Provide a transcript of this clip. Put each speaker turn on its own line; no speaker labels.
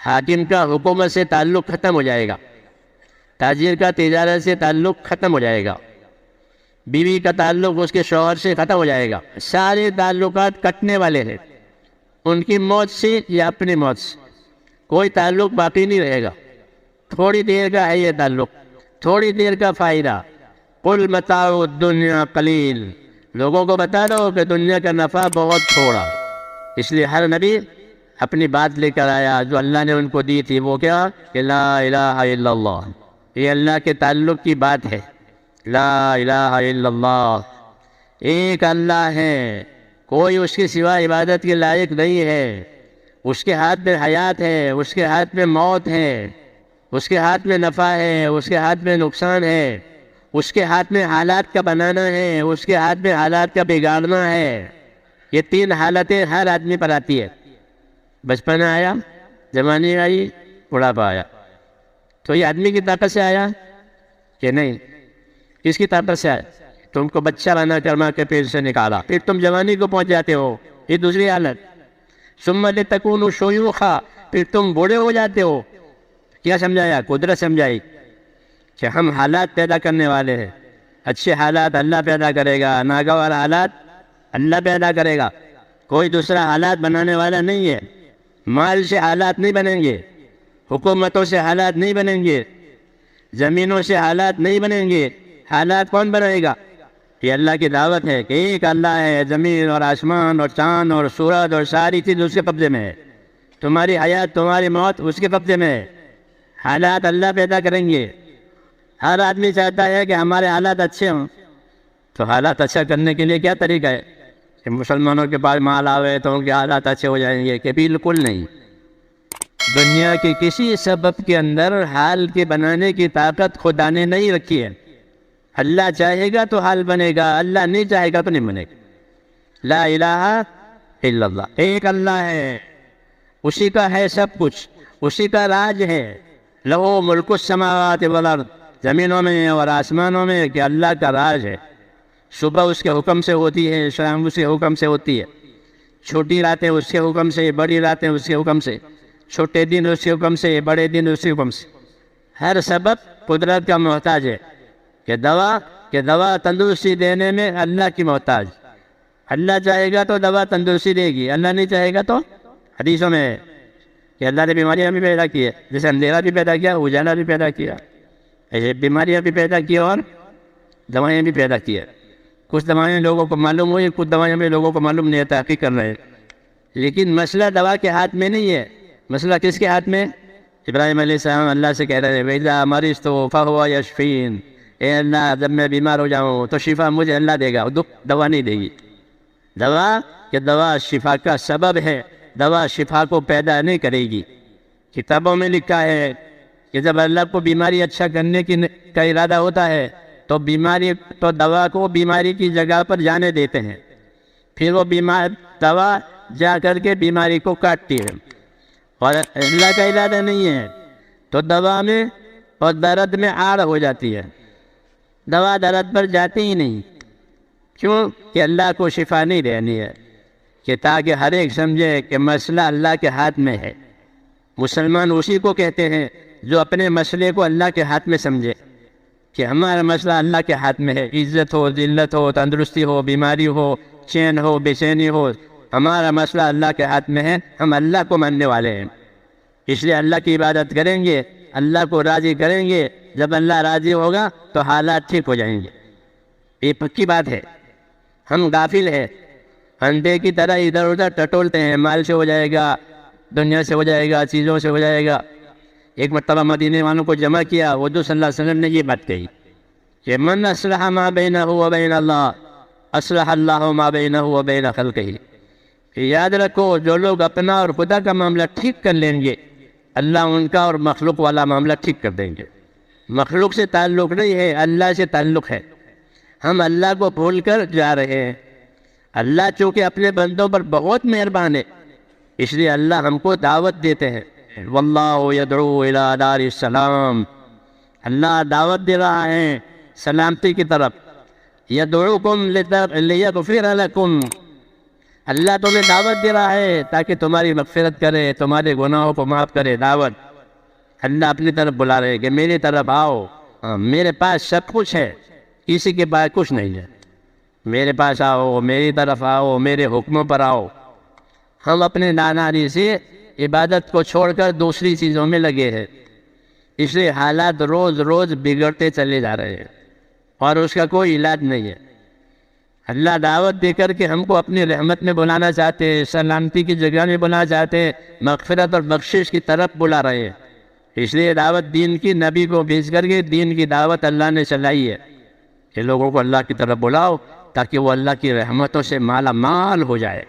حاکم کا حکومت سے تعلق ختم ہو جائے گا، تاجر کا تجارت سے تعلق ختم ہو جائے گا، بیوی کا تعلق اس کے شوہر سے ختم ہو جائے گا، سارے تعلقات کٹنے والے ہیں، ان کی موت سے یا اپنی موت سے کوئی تعلق باقی نہیں رہے گا۔ تھوڑی دیر کا ہے یہ تعلق، تھوڑی دیر کا فائدہ۔ قل متاع الدنیا قلیل، لوگوں کو بتا دو کہ دنیا کا نفع بہت تھوڑا۔ اس لیے ہر نبی اپنی بات لے کر آیا جو اللہ نے ان کو دی تھی، وہ کیا کہ لا الہ الا اللہ، یہ اللہ کے تعلق کی بات ہے۔ لا الہ الا اللہ، ایک اللہ ہے، کوئی اس کے سوا عبادت کے لائق نہیں ہے، اس کے ہاتھ میں حیات ہے، اس کے ہاتھ میں موت ہے، اس کے ہاتھ میں نفع ہے، اس کے ہاتھ میں نقصان ہے، اس کے ہاتھ میں حالات کا بنانا ہے، اس کے ہاتھ میں حالات کا بگاڑنا ہے۔ یہ تین حالتیں ہر آدمی پر آتی ہے، بچپن آیا، جوانی آئی، بڑھاپا آیا۔ تو یہ آدمی کی طاقت سے آیا کہ نہیں؟ کس کی طاقت سے آیا؟ تم کو بچہ بنا کر ماں کے پیٹ سے نکالا، پھر تم جوانی کو پہنچ جاتے ہو، یہ دوسری حالت۔ ثم لتکونوا شیوخا، پھر تم بوڑھے ہو جاتے ہو۔ کیا سمجھایا؟ قدرت سمجھائی کہ ہم حالات پیدا کرنے والے ہیں، اچھے حالات اللہ پیدا کرے گا، ناگوار حالات اللہ پیدا کرے گا، کوئی دوسرا حالات بنانے والا نہیں ہے۔ مال سے حالات نہیں بنیں گے، حکومتوں سے حالات نہیں بنیں گے، زمینوں سے حالات نہیں بنیں گے۔ حالات کون بنائے گا؟ یہ اللہ کی دعوت ہے کہ ایک اللہ ہے، زمین اور آسمان اور چاند اور سورج اور ساری چیز اس کے قبضے میں ہے، تمہاری حیات تمہاری موت اس کے قبضے میں ہے۔ حالات اللہ پیدا کریں گے۔ ہر آدمی چاہتا ہے کہ ہمارے حالات اچھے ہوں، تو حالات اچھا کرنے کے لیے کیا طریقہ ہے کہ مسلمانوں کے پاس مال آوے تو ان کے حالات اچھے ہو جائیں گے؟ کہ بالکل نہیں۔ دنیا کے کسی سبب کے اندر حال کے بنانے کی طاقت خدا نے نہیں رکھی ہے۔ اللہ چاہے گا تو حال بنے گا، اللہ نہیں چاہے گا تو نہیں بنے گا۔ لا الہ الا اللہ، ایک اللہ ہے، اسی کا ہے سب کچھ، اسی کا راج ہے۔ لہو ملک السماوات والارض، زمینوں میں اور آسمانوں میں کہ اللہ کا راج ہے۔ صبح اس کے حکم سے ہوتی ہے، شام اس کے حکم سے ہوتی ہے، چھوٹی راتیں اس کے حکم سے، بڑی راتیں اس کے حکم سے، چھوٹے دن اس کے حکم سے، بڑے دن اس کے حکم سے۔ ہر سبب قدرت کا محتاج ہے۔ کہ دوا تندرستی دینے میں اللہ کی محتاج۔ اللہ چاہے گا تو دوا تندرستی دے گی، اللہ نہیں چاہے گا تو حدیثوں میں ہے کہ اللہ نے بیماریاں بھی پیدا کی ہے، جیسے اندھیرا بھی پیدا کیا، اجالا بھی پیدا کیا، ایسے بیماریاں بھی پیدا کی اور دوائیں بھی پیدا کی ہے۔ کچھ دوائیں لوگوں کو معلوم ہوئی، کچھ دوائیں میں لوگوں کو معلوم نہیں ہے، تحقیق کر رہے ہیں۔ لیکن مسئلہ دوا کے ہاتھ میں نہیں ہے، مسئلہ کس کے ہاتھ میں؟ ابراہیم علیہ السلام اللہ سے کہہ رہے ہیں وَإِذَا مَرِضْتُ فَهُوَ يَشْفِينِ، اے اللہ جب میں بیمار ہو جاؤں تو شفا مجھے اللہ دے گا، دوا نہیں دے گی۔ دوا شفا کا سبب ہے، دوا شفا کو پیدا نہیں کرے گی۔ کتابوں میں لکھا ہے کہ جب اللہ کو بیماری اچھا کرنے کا ارادہ ہوتا ہے تو دوا کو بیماری کی جگہ پر جانے دیتے ہیں، پھر وہ دوا جا کر کے بیماری کو کاٹتی ہے، اور اللہ کا ارادہ نہیں ہے تو دوا میں اور درد میں آڑ ہو جاتی ہے، دوا درد پر جاتی ہی نہیں۔ کیوں؟ کہ اللہ کو شفا نہیں دینی ہے، کہ تاکہ ہر ایک سمجھے کہ مسئلہ اللہ کے ہاتھ میں ہے۔ مسلمان اسی کو کہتے ہیں جو اپنے مسئلے کو اللہ کے ہاتھ میں سمجھے کہ ہمارا مسئلہ اللہ کے ہاتھ میں ہے، عزت ہو، ذلت ہو، تندرستی ہو، بیماری ہو، چین ہو، بے چینی ہو، ہمارا مسئلہ اللہ کے ہاتھ میں ہے، ہم اللہ کو ماننے والے ہیں۔ اس لیے اللہ کی عبادت کریں گے، اللہ کو راضی کریں گے، جب اللہ راضی ہوگا تو حالات ٹھیک ہو جائیں گے۔ یہ پکی بات ہے۔ ہم غافل ہیں، انڈے کی طرح ادھر ادھر ٹٹولتے ہیں، مال سے ہو جائے گا، دنیا سے ہو جائے گا، چیزوں سے ہو جائے گا۔ ایک مرتبہ مدینے والوں کو جمع کیا، حضور صلی اللہ علیہ وسلم نے یہ بات کہی کہ من اصلح ما بینہ وبین اللہ اصلح اللہ ما بینہ وبین خلقہ، کہ یاد رکھو جو لوگ اپنا اور خدا کا معاملہ ٹھیک کر لیں گے، اللہ ان کا اور مخلوق والا معاملہ ٹھیک کر دیں گے۔ مخلوق سے تعلق نہیں ہے، اللہ سے تعلق ہے۔ ہم اللہ کو بھول کر جا رہے ہیں۔ اللہ چونکہ اپنے بندوں پر بہت مہربان ہے، اس لیے اللہ ہم کو دعوت دیتے ہیں۔ واللہ یدعو الی دار السلام، اللہ دعوت دے رہا ہے سلامتی کی طرف۔ یدعوکم لیغفر لکم، اللہ تمہیں دعوت دے رہا ہے تاکہ تمہاری مغفرت کرے، تمہارے گناہوں کو معاف کرے. دعوت اللہ اپنی طرف بلا رہے ہیں کہ میری طرف آؤ. میرے پاس سب کچھ ہے، کسی کے پاس کچھ نہیں ہے. میرے پاس آؤ، میری طرف آؤ، میرے حکموں پر آؤ. ہم اپنے نادانی سے عبادت کو چھوڑ کر دوسری چیزوں میں لگے ہیں، اس لیے حالات روز روز بگڑتے چلے جا رہے ہیں اور اس کا کوئی علاج نہیں ہے. اللہ دعوت دے کر کے ہم کو اپنی رحمت میں بلانا چاہتے ہیں، سلامتی کی جگہ میں بلانا چاہتے ہیں، مغفرت اور بخشش کی طرف بلا رہے ہیں. اس لیے دعوت دین کی نبی کو بھیج کر کے دین کی دعوت اللہ نے چلائی ہے کہ لوگوں کو اللہ کی طرف بلاؤ تاکہ وہ اللہ کی رحمتوں سے مالا مال ہو جائے.